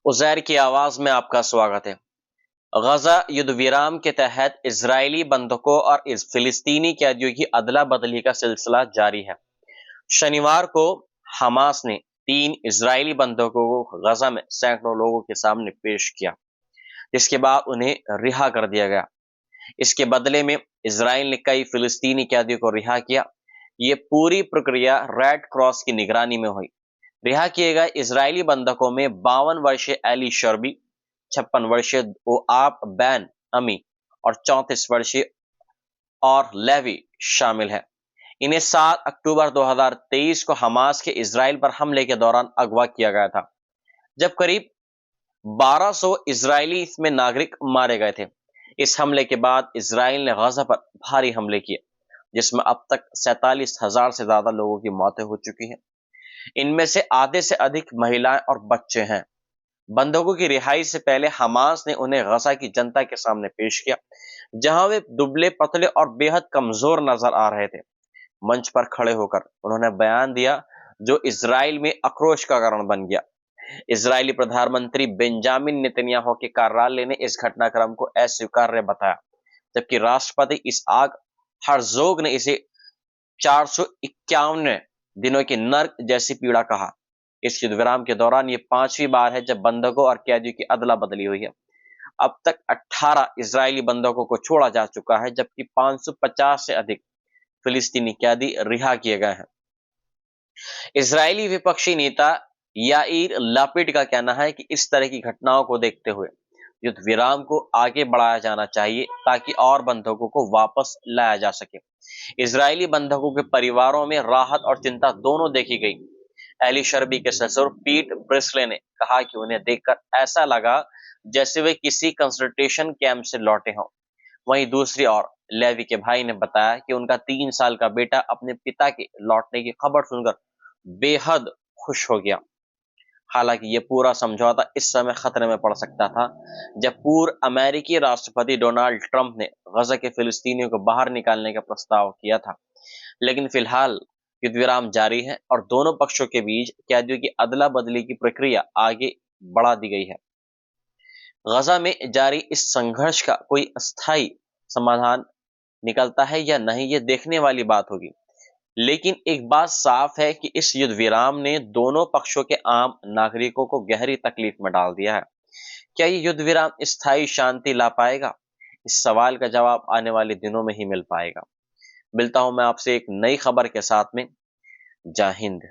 उज़ैर की आवाज में आपका स्वागत है। गजा युद्ध विराम के तहत इजरायली बंधकों और इस फिलिस्तीनी कैदियों की अदला बदली का सिलसिला जारी है। शनिवार को हमास ने 3 इजरायली बंधकों को गजा में सैकड़ों लोगों के सामने पेश किया, जिसके बाद उन्हें रिहा कर दिया गया। इसके बदले में इजराइल ने कई फिलिस्तीनी कैदियों को रिहा किया। ये पूरी प्रक्रिया रेड क्रॉस की निगरानी में हुई। रिहा किए गए इजरायली बंधकों में 52 वर्षीय एली शर्बी, 56 वर्षीय ओआब बैन अमी और 34 वर्षीय और लेवी शामिल है। इन्हें 7 अक्टूबर 2023 को हमास के इजराइल पर हमले के दौरान अगवा किया गया था, जब करीब 1200 इजरायली इसमें नागरिक मारे गए थे। इस हमले के बाद इजराइल ने गजा पर भारी हमले किए, जिसमें अब तक 47,000 से ज्यादा लोगों की मौतें हो चुकी हैं। इनमें से आधे से अधिक महिलाएं और बच्चे हैं। बंधकों की रिहाई से पहले हमास ने उन्हें गजा की जनता के सामने पेश किया, जहां वे दुबले पतले और बेहद कमजोर नजर आ रहे थे। मंच पर खड़े होकर उन्होंने बयान दिया, जो इजराइल में आक्रोश का कारण बन गया। इजरायली प्रधानमंत्री बेंजामिन नेतन्याहू के कार्यालय ने इस घटनाक्रम को अस्वीकार्य बताया, जबकि राष्ट्रपति इसहाक हर्जोग ने इसे 451 दिनों की नर्क जैसी पीड़ा कहा। इस युद्ध विराम के दौरान ये 5वीं बार है जब बंधकों और कैदियों की अदला बदली हुई है। अब तक 18 इजरायली बंधकों को छोड़ा जा चुका है, जबकि 550 से अधिक फिलिस्तीनी कैदी रिहा किए गए हैं। इजरायली विपक्षी नेता याईर लापिड का कहना है कि इस तरह की घटनाओं को देखते हुए युद्ध विराम को आगे बढ़ाया जाना चाहिए, ताकि और बंधकों को वापस लाया जा सके। इजरायली बंधकों के परिवारों में राहत और चिंता दोनों देखी गई। एली शर्बी के ससुर पीट ब्रिस्ले ने कहा कि उन्हें देखकर ऐसा लगा जैसे वे किसी कंसंट्रेशन कैंप से लौटे हों। वहीं दूसरी ओर लेवी के भाई ने बताया कि उनका 3 साल का बेटा अपने पिता के लौटने की खबर सुनकर बेहद खुश हो गया। हालांकि यह पूरा समझौता इस समय खतरे में पड़ सकता था, जब पूर्व अमेरिकी राष्ट्रपति डोनाल्ड ट्रंप ने गजा के फिलिस्तीनियों को बाहर निकालने का प्रस्ताव किया था। लेकिन फिलहाल युद्ध विराम जारी है और दोनों पक्षों के बीच कैदियों की अदला बदली की प्रक्रिया आगे बढ़ा दी गई है। गजा में जारी इस संघर्ष का कोई अस्थायी समाधान निकलता है या नहीं, यह देखने वाली बात होगी। लेकिन एक बात साफ है कि इस युद्ध विराम ने दोनों पक्षों के आम नागरिकों को गहरी तकलीफ में डाल दिया है। क्या यह युद्ध विराम स्थायी शांति ला पाएगा? इस सवाल का जवाब आने वाले दिनों में ही मिल पाएगा। मिलता हूं मैं आपसे एक नई खबर के साथ में। जय हिंद।